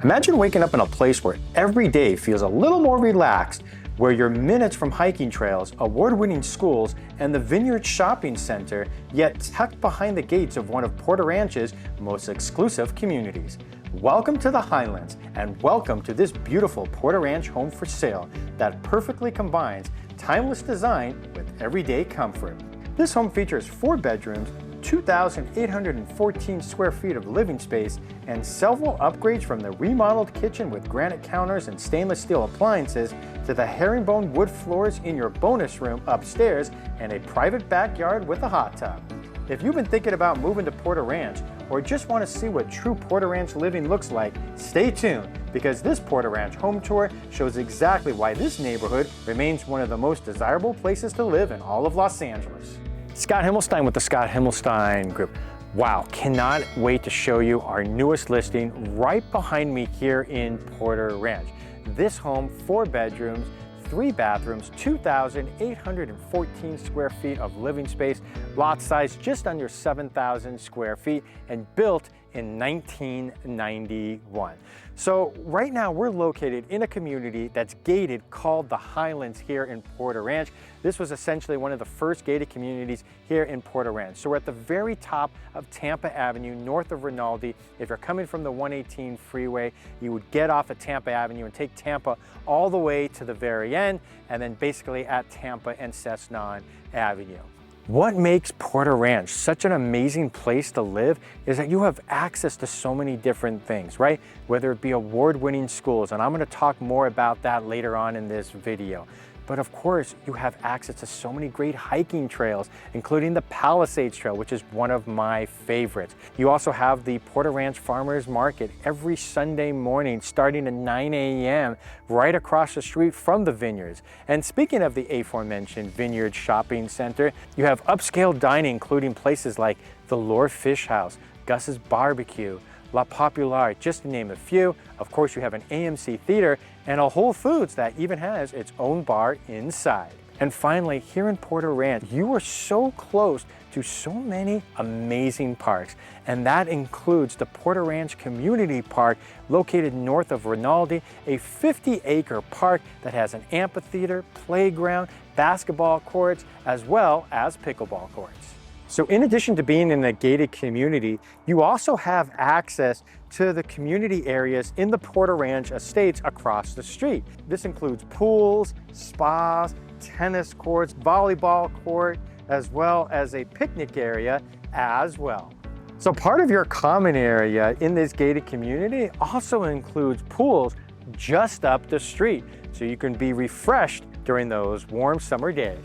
Imagine waking up in a place where every day feels a little more relaxed, where you're minutes from hiking trails, award-winning schools, and the Vineyards shopping center, yet tucked behind the gates of one of Porter Ranch's most exclusive communities. Welcome to the Highlands, and welcome to this beautiful Porter Ranch home for sale that perfectly combines timeless design with everyday comfort. This home features 4 bedrooms, 2,814 square feet of living space, and several upgrades from the remodeled kitchen with granite counters and stainless steel appliances to the herringbone wood floors in your bonus room upstairs and a private backyard with a hot tub. If you've been thinking about moving to Porter Ranch or just want to see what true Porter Ranch living looks like, stay tuned because this Porter Ranch home tour shows exactly why this neighborhood remains one of the most desirable places to live in all of Los Angeles. Scott Himelstein with the Scott Himelstein Group. Wow, cannot wait to show you our newest listing right behind me here in Porter Ranch. This home, 4 bedrooms, 3 bathrooms, 2,814 square feet of living space, lot size just under 7,000 square feet, and built in 1991. So right now we're located in a community that's gated called the Highlands here in Porter Ranch. This was essentially one of the first gated communities here in Porter Ranch. So we're at the very top of Tampa Avenue, north of Rinaldi. If you're coming from the 118 freeway, you would get off at Tampa Avenue and take Tampa all the way to the very end, and then basically at Tampa and Cessnon Avenue. What makes Porter Ranch such an amazing place to live is that you have access to so many different things, right? Whether it be award-winning schools, and I'm going to talk more about that later on in this video. But of course, you have access to so many great hiking trails, including the Palisades Trail, which is one of my favorites. You also have the Porter Ranch Farmers Market every Sunday morning starting at 9 a.m. right across the street from the Vineyards. And speaking of the aforementioned Vineyards Shopping Center, you have upscale dining, including places like the Lure Fish House, Gus's Barbecue, La Popular, just to name a few. Of course, you have an AMC theater and a Whole Foods that even has its own bar inside. And finally, here in Porter Ranch, you are so close to so many amazing parks, and that includes the Porter Ranch Community Park located north of Rinaldi, a 50-acre park that has an amphitheater, playground, basketball courts, as well as pickleball courts. So in addition to being in a gated community, you also have access to the community areas in the Porter Ranch estates across the street. This includes pools, spas, tennis courts, volleyball court, as well as a picnic area as well. So part of your common area in this gated community also includes pools just up the street, so you can be refreshed during those warm summer days.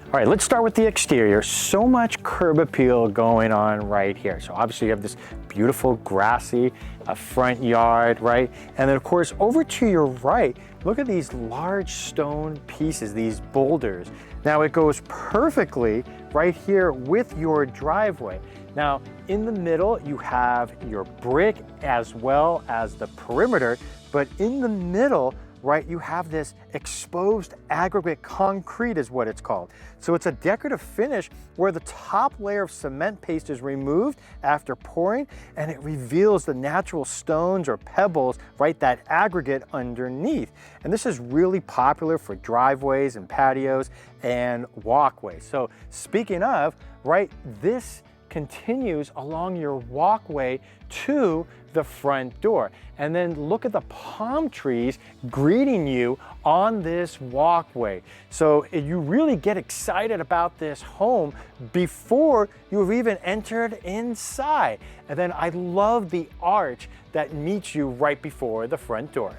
All right, let's start with the exterior. So much curb appeal going on right here. So obviously you have this beautiful grassy front yard, right? And then of course, over to your right, look at these large stone pieces, these boulders. Now it goes perfectly right here with your driveway. Now, in the middle, you have your brick as well as the perimeter, but in the middle, right, you have this exposed aggregate concrete is what it's called. So it's a decorative finish where the top layer of cement paste is removed after pouring, and it reveals the natural stones or pebbles, right, that aggregate underneath. And this is really popular for driveways and patios and walkways. So speaking of, right, this continues along your walkway to the front door. And then look at the palm trees greeting you on this walkway. So you really get excited about this home before you've even entered inside. And then I love the arch that meets you right before the front door.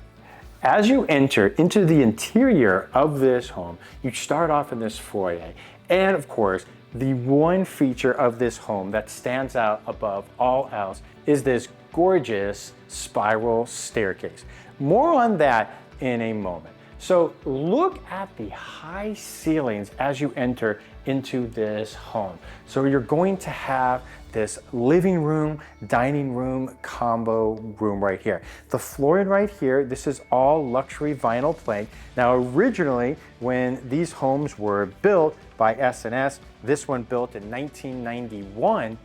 As you enter into the interior of this home, you start off in this foyer. And of course, the one feature of this home that stands out above all else is this gorgeous spiral staircase. More on that in a moment. So look at the high ceilings as you enter into this home. So you're going to have this living room, dining room combo room right here. The flooring right here, this is all luxury vinyl plank. Now originally, when these homes were built by S&S, this one built in 1991,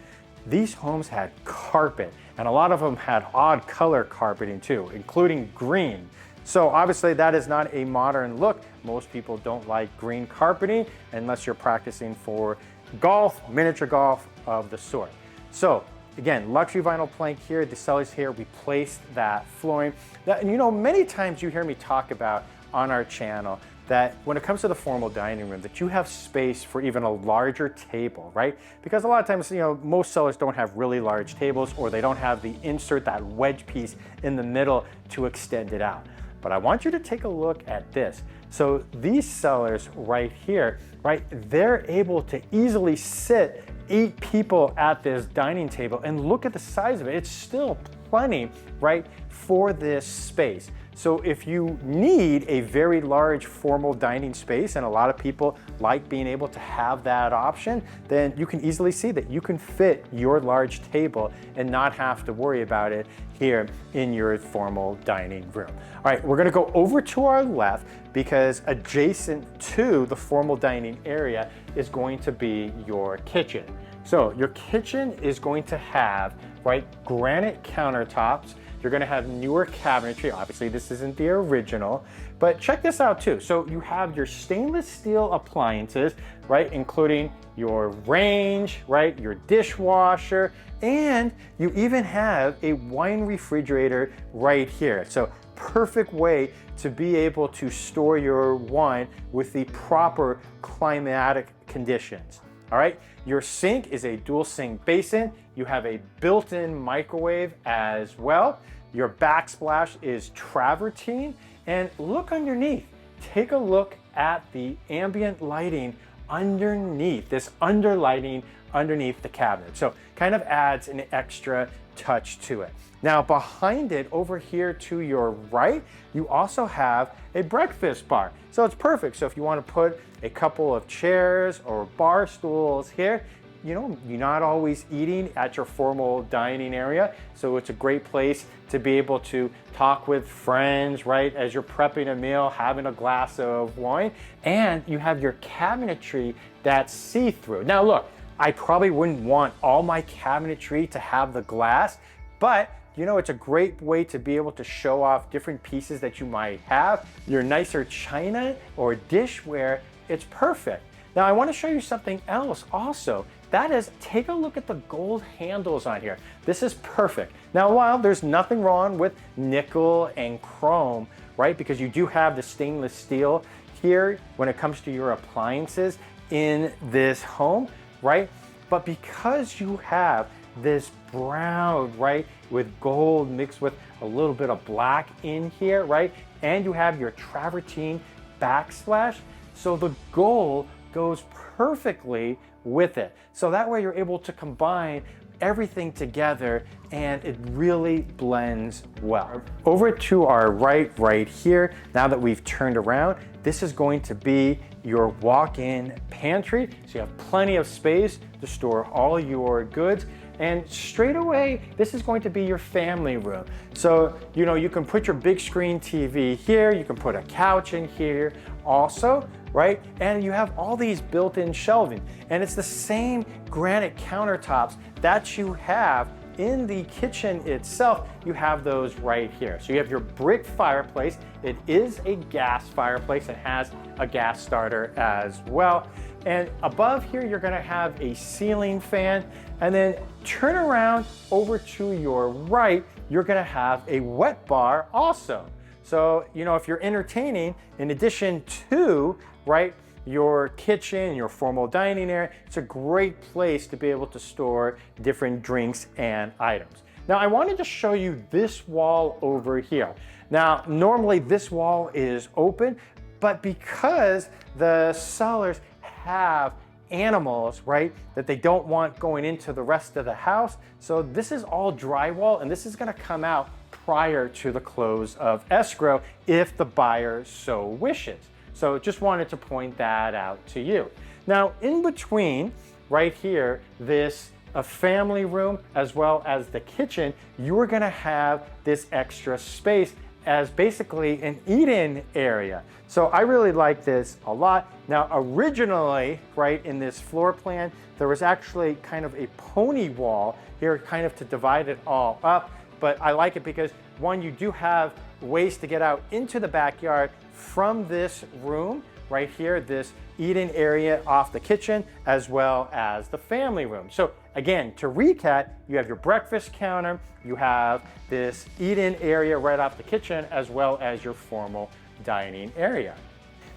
these homes had carpet And a lot of them had odd color carpeting too, including green. So obviously that is not a modern look. Most people don't like green carpeting unless you're practicing for golf, miniature golf of the sort. So again, luxury vinyl plank here, the cellars here, we placed that flooring. And you know, many times you hear me talk about on our channel that when it comes to the formal dining room, that you have space for even a larger table, right? Because a lot of times, you know, most cellars don't have really large tables, or they don't have the insert, that wedge piece in the middle to extend it out. But I want you to take a look at this. So these cellars right here, right, they're able to easily sit 8 people at this dining table, and look at the size of it. It's still plenty, right, for this space. So if you need a very large formal dining space, and a lot of people like being able to have that option, then you can easily see that you can fit your large table and not have to worry about it here in your formal dining room. All right, we're gonna go over to our left, because adjacent to the formal dining area is going to be your kitchen. So your kitchen is going to have, right, granite countertops. You're gonna have newer cabinetry. Obviously, this isn't the original, but check this out too. So you have your stainless steel appliances, right, including your range, right, your dishwasher, and you even have a wine refrigerator right here. So perfect way to be able to store your wine with the proper climatic conditions. All right, your sink is a dual sink basin. You have a built-in microwave as well. Your backsplash is travertine. And look underneath. Take a look at the ambient lighting underneath, this underlighting underneath the cabinet. So kind of adds an extra touch to it. Now behind it, over here to your right, you also have a breakfast bar. So it's perfect. So if you want to put a couple of chairs or bar stools here, you know, you're not always eating at your formal dining area. So it's a great place to be able to talk with friends, right? As you're prepping a meal, having a glass of wine, and you have your cabinetry that's see-through. Now look, I probably wouldn't want all my cabinetry to have the glass, but you know, it's a great way to be able to show off different pieces that you might have. Your nicer china or dishware, it's perfect. Now I want to show you something else also. That is, take a look at the gold handles on here. This is perfect. Now, while there's nothing wrong with nickel and chrome, right? Because you do have the stainless steel here when it comes to your appliances in this home, right? But because you have this brown, right, with gold mixed with a little bit of black in here, right? And you have your travertine backsplash. So the gold goes perfectly with it. So that way you're able to combine everything together and it really blends well. Over to our right here, now that we've turned around, this is going to be your walk-in pantry. So you have plenty of space to store all your goods. And straight away, this is going to be your family room. So, you know, you can put your big screen TV here, you can put a couch in here also, right? And you have all these built-in shelving. And it's the same granite countertops that you have in the kitchen itself. You have those right here. So you have your brick fireplace. It is a gas fireplace. It has a gas starter as well. And above here, you're gonna have a ceiling fan. And then turn around over to your right, you're gonna have a wet bar also. So, you know, if you're entertaining, in addition to, right, your kitchen, your formal dining area, it's a great place to be able to store different drinks and items. Now, I wanted to show you this wall over here. Now, normally this wall is open, but because the sellers have animals, right, that they don't want going into the rest of the house, so this is all drywall, and this is gonna come out prior to the close of escrow if the buyer so wishes. So just wanted to point that out to you. Now, in between, right here, this a family room as well as the kitchen, you're gonna have this extra space as basically an eat-in area. So I really like this a lot. Now, originally, right, in this floor plan, there was actually kind of a pony wall here, kind of to divide it all up. But I like it because, one, you do have ways to get out into the backyard from this room right here, this eat-in area off the kitchen, as well as the family room. So again, to recap, you have your breakfast counter, you have this eat-in area right off the kitchen, as well as your formal dining area.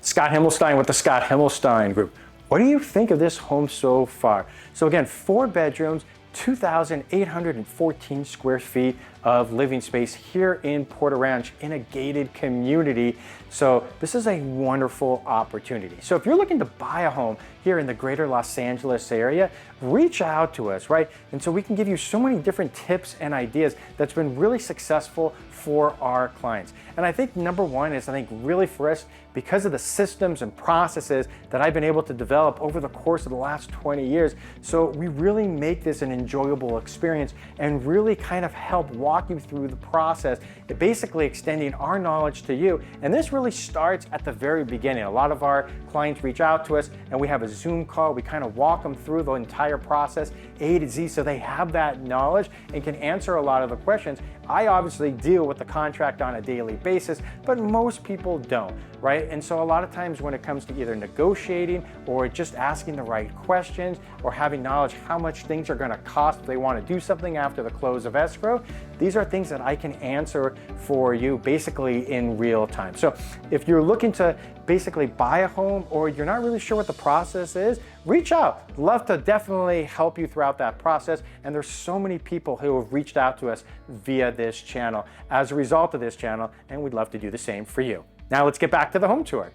Scott Himelstein with the Scott Himelstein Group. What do you think of this home so far? So again, 4 bedrooms, 2,814 square feet of living space here in Porter Ranch in a gated community. So this is a wonderful opportunity. So if you're looking to buy a home here in the greater Los Angeles area, reach out to us, right? And so we can give you so many different tips and ideas that's been really successful for our clients. And I think number one is, I think really for us, because of the systems and processes that I've been able to develop over the course of the last 20 years. So we really make this an enjoyable experience and really kind of help walk you through the process, basically extending our knowledge to you. And this really starts at the very beginning. A lot of our clients reach out to us and we have a Zoom call. We kind of walk them through the entire process, A to Z, so they have that knowledge and can answer a lot of the questions. I obviously deal with the contract on a daily basis, but most people don't, right? And so a lot of times when it comes to either negotiating or just asking the right questions or having knowledge how much things are gonna cost if they wanna do something after the close of escrow, these are things that I can answer for you basically in real time. So if you're looking to basically buy a home or you're not really sure what the process is, reach out. Love to definitely help you throughout that process. And there's so many people who have reached out to us via this channel as a result of this channel, and we'd love to do the same for you. Now let's get back to the home tour.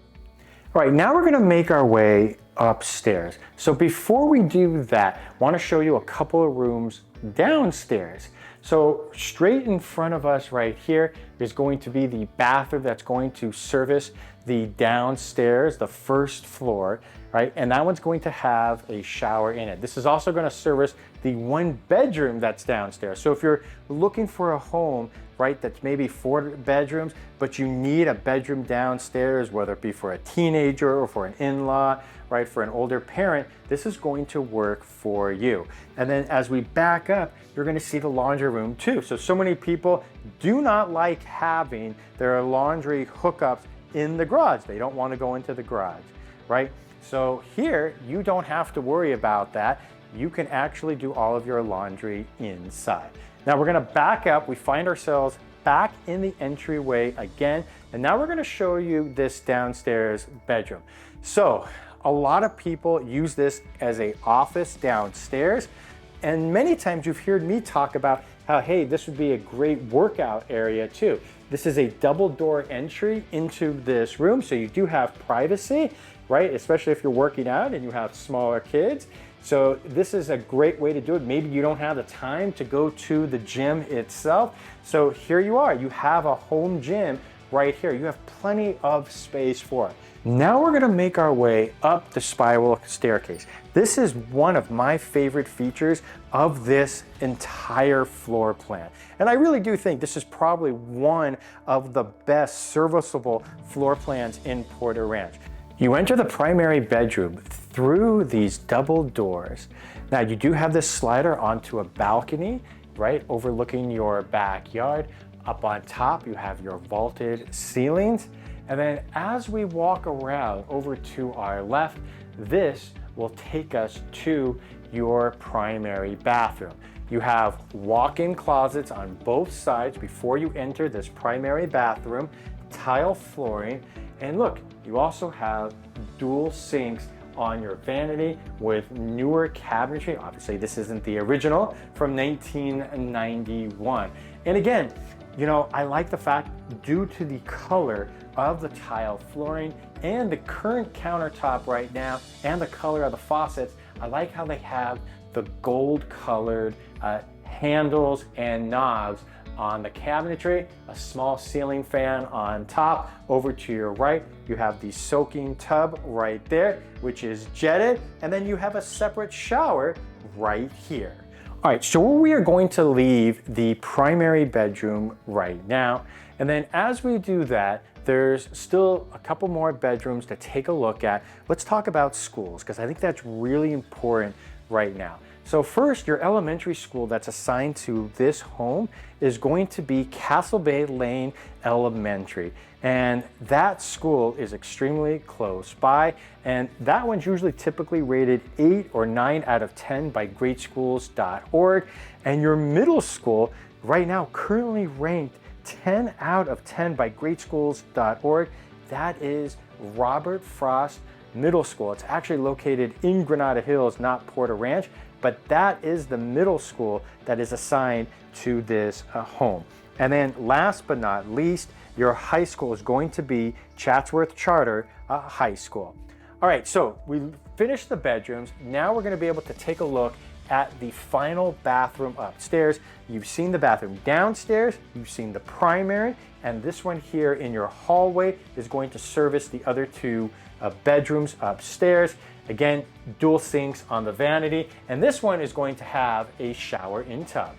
All right, now we're gonna make our way upstairs. So before we do that, I wanna show you a couple of rooms downstairs. So straight in front of us right here is going to be the bathroom that's going to service the downstairs, the first floor, right? And that one's going to have a shower in it. This is also going to service the 1 bedroom that's downstairs. So if you're looking for a home, right, that's maybe 4 bedrooms, but you need a bedroom downstairs, whether it be for a teenager or for an in-law, right, for an older parent, this is going to work for you. And then as we back up, you're going to see the laundry room too. So many people do not like having their laundry hookups in the garage. They don't want to go into the garage, right? So here, you don't have to worry about that. You can actually do all of your laundry inside. Now we're going to back up. We find ourselves back in the entryway again. And now we're going to show you this downstairs bedroom. So a lot of people use this as an office downstairs. And many times you've heard me talk about how, hey, this would be a great workout area too. This is a double door entry into this room. So you do have privacy, right? Especially if you're working out and you have smaller kids. So this is a great way to do it. Maybe you don't have the time to go to the gym itself. So here you are, you have a home gym right here. You have plenty of space for it. Now we're gonna make our way up the spiral staircase. This is one of my favorite features of this entire floor plan. And I really do think this is probably one of the best serviceable floor plans in Porter Ranch. You enter the primary bedroom through these double doors. Now you do have this slider onto a balcony, right, overlooking your backyard. Up on top, you have your vaulted ceilings. And then as we walk around over to our left, this will take us to your primary bathroom. You have walk-in closets on both sides before you enter this primary bathroom, tile flooring, and look, you also have dual sinks on your vanity with newer cabinetry. Obviously, this isn't the original from 1991. And again, you know, I like the fact, due to the color of the tile flooring and the current countertop right now and the color of the faucets, I like how they have the gold colored handles and knobs on the cabinetry, a small ceiling fan on top. Over to your right, you have the soaking tub right there, which is jetted, and then you have a separate shower right here. All right, so we are going to leave the primary bedroom right now. And then as we do that, there's still a couple more bedrooms to take a look at. Let's talk about schools, because I think that's really important right now. So first, your elementary school that's assigned to this home is going to be Castlebay Lane Elementary. And that school is extremely close by. And that one's usually typically rated 8 or 9 out of 10 by greatschools.org. And your middle school right now currently ranked 10 out of 10 by greatschools.org. That is Robert Frost Middle School. It's actually located in Granada Hills, not Porter Ranch, but that is the middle school that is assigned to this home. And then last but not least, your high school is going to be Chatsworth Charter High School. All right, so we finished the bedrooms. Now we're going to be able to take a look at the final bathroom upstairs. You've seen the bathroom downstairs, you've seen the primary, and this one here in your hallway is going to service the other two bedrooms upstairs. Again, dual sinks on the vanity, and this one is going to have a shower in tub.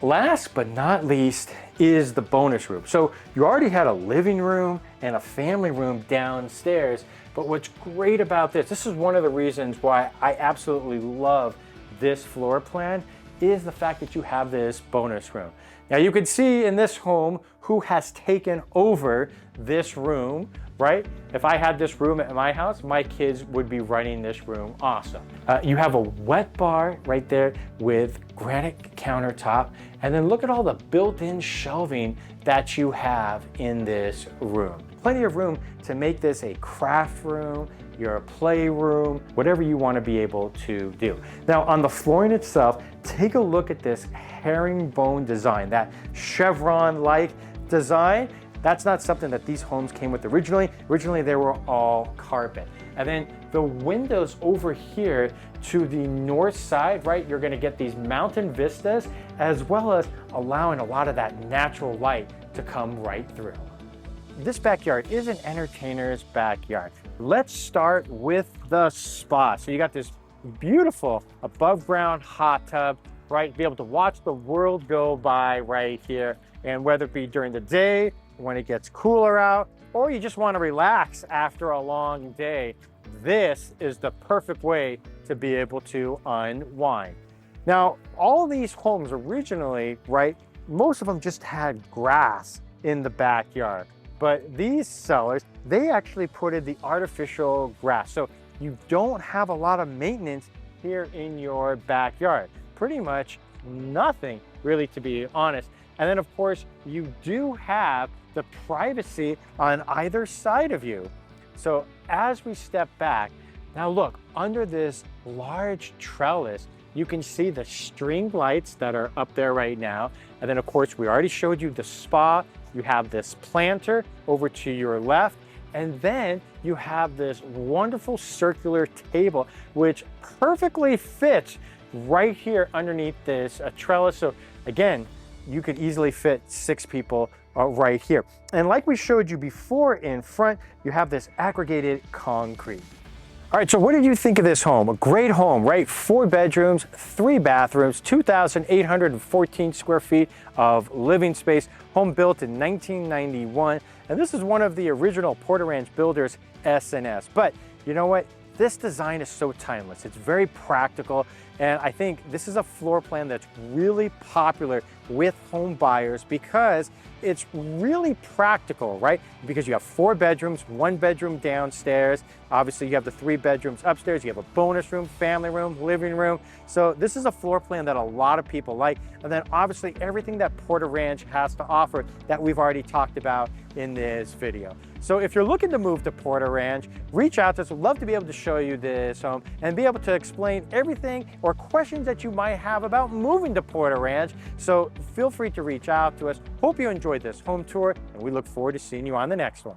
Last but not least is the bonus room. So you already had a living room and a family room downstairs, but what's great about this is one of the reasons why I absolutely love this floor plan, is the fact that you have this bonus room. Now you can see in this home who has taken over this room, right? If I had this room at my house, my kids would be running this room awesome. You have a wet bar right there with granite countertop, and then look at all the built-in shelving that you have in this room. Plenty of room to make this a craft room, your playroom, whatever you want to be able to do. Now on the flooring itself, take a look at this herringbone design, that chevron-like design. That's not something that these homes came with originally. Originally they were all carpet. And then the windows over here to the north side, right, you're gonna get these mountain vistas, as well as allowing a lot of that natural light to come right through. This backyard is an entertainer's backyard. Let's start with the spa. So you got this beautiful above ground hot tub, right? Be able to watch the world go by right here. And whether it be during the day, when it gets cooler out, or you just want to relax after a long day, this is the perfect way to be able to unwind. Now, all of these homes originally, right, most of them just had grass in the backyard. But these sellers, they actually put in the artificial grass. So you don't have a lot of maintenance here in your backyard. Pretty much nothing, really, to be honest. And then of course, you do have the privacy on either side of you. So as we step back, now look, under this large trellis, you can see the string lights that are up there right now. And then of course, we already showed you the spa. You have this planter over to your left, and then you have this wonderful circular table, which perfectly fits right here underneath this trellis. So again, you could easily fit 6 people right here. And like we showed you before in front, you have this aggregated concrete. All right, so what did you think of this home? A great home, right? 4 bedrooms, 3 bathrooms, 2,814 square feet of living space, home built in 1991. And this is one of the original Porter Ranch builders, S&S. But you know what? This design is so timeless. It's very practical. And I think this is a floor plan that's really popular with home buyers because it's really practical, right? Because you have 4 bedrooms, 1 bedroom downstairs. Obviously you have the 3 bedrooms upstairs. You have a bonus room, family room, living room. So this is a floor plan that a lot of people like. And then obviously everything that Porter Ranch has to offer that we've already talked about in this video. So if you're looking to move to Porter Ranch, reach out to us. We'd love to be able to show you this home and be able to explain everything or questions that you might have about moving to Porter Ranch. So feel free to reach out to us. Hope you enjoyed this home tour, and we look forward to seeing you on the next one.